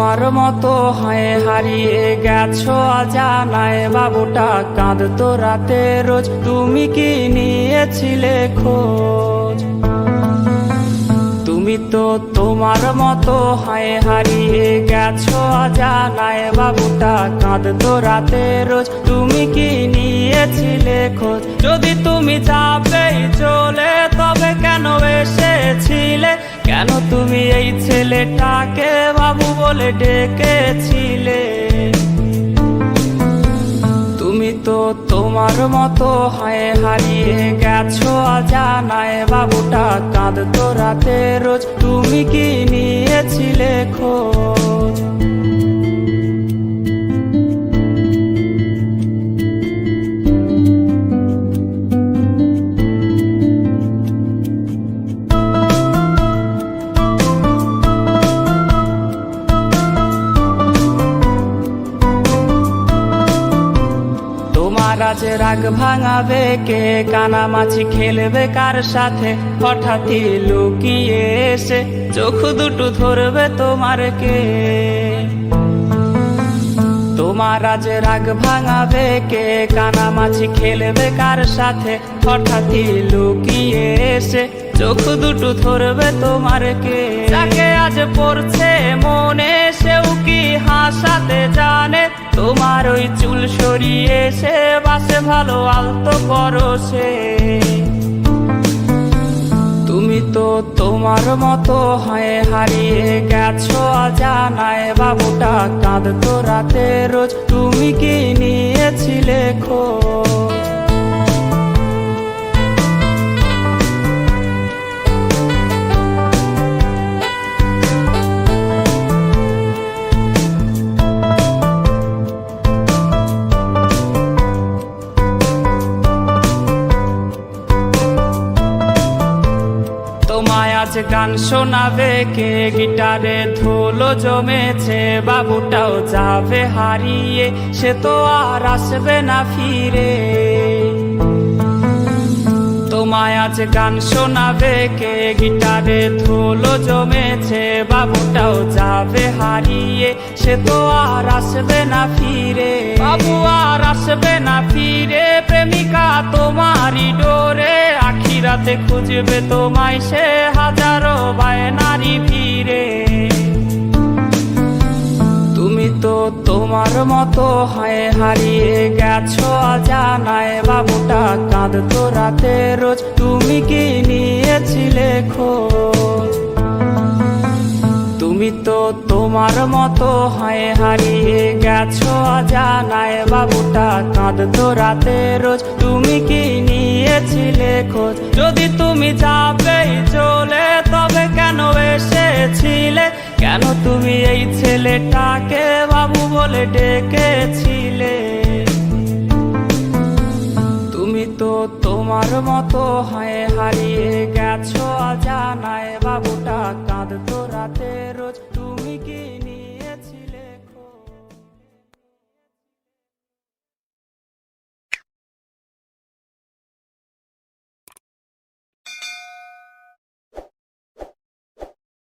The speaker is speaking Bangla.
তোমার মতো হয়ে হারিয়ে গেছো অজানায়, বাবুটা কাঁদতো রাতে রোজ, তুমি কি নিয়েছিলে খোঁজ? তুমি তো তোমার মতো হয়ে হারিয়ে গেছো অজানায়, বাবুটা কাঁদতো রাতে রোজ, তুমি কি নিয়েছিলে খোঁজ? যদি তুমি যাবেই চলে তবে কেন এসেছিলে? কেন তুমি এই ছেলেটাকে বাবু বলে ডেকেছিলে? তুমি তো তোমার মতো হয়ে হারিয়ে গেছো অজানায়, বাবুটা কাঁদতো রাতে রোজ, তুমি কি নিয়েছিলে খোঁজ? আজ রাগ ভাঙাবে কে? কানামাছি খেলবে কার সাথে? হঠাৎই লুকিয়ে এসে চোখ দুটো ধরবে তোমার কে? তোমার আজ রাগ ভাঙাবে কে? কানামাছি খেলবে কার সাথে? হঠাৎই লুকিয়ে এসে চোখ দুটো ধরবে তোমার কে? যাকে আজ পড়ছে মনে সেও কি হাসাতে জানে? তোমার ওই চুল সরিয়ে সে বাসে ভালো আলতো পরশে। তুমি তো তোমার মতো হয়ে হারিয়ে গেছো অজানায়, বাবুটা কাঁদতো রাতে রোজ, তুমি কি নিয়েছিলে খোঁজ? তোমায় আজ গান শোনাবে কে? গিটারে ধুলো জমেছে, বাবুটাও যাবে হারিয়ে, সে তো আর আসবে না ফিরে। তোমায় আজ গান শোনাবে কে? গিটারে ধুলো জমেছে, বাবুটাও যাবে হারিয়ে, সে তো আর আসবে না ফিরে। বাবু আর আসবে না ফিরে, প্রেমিকা তোমারই ডোরে, আখিরাতে খুঁজবে তোমায় সে হাজারো বায়নারি ভিড়ে। তুমি তো তোমার মতো হয়ে হারিয়ে গেছো অজানায়, বাবুটা কাঁদতো রাতে রোজ, তুমি কি নিয়েছিলে খোঁজ? তুমি তো তোমার মতো হয়ে হারিয়ে গেছো অজানায়, বাবুটা কাঁদতো রাতে রোজ, তুমি কি নিয়েছিলে খোঁজ? যদি তুমি যাবেই চলে তবে কেন এসেছিলে? কেন তুমি এই ছেলেটাকে বাবু বলে ডেকেছিলে? তুমি তো তোমার মতো হয়ে হারিয়ে গেছো অজানায়, বাবুটা কাঁদতো রাতে রোজ, তুমি কি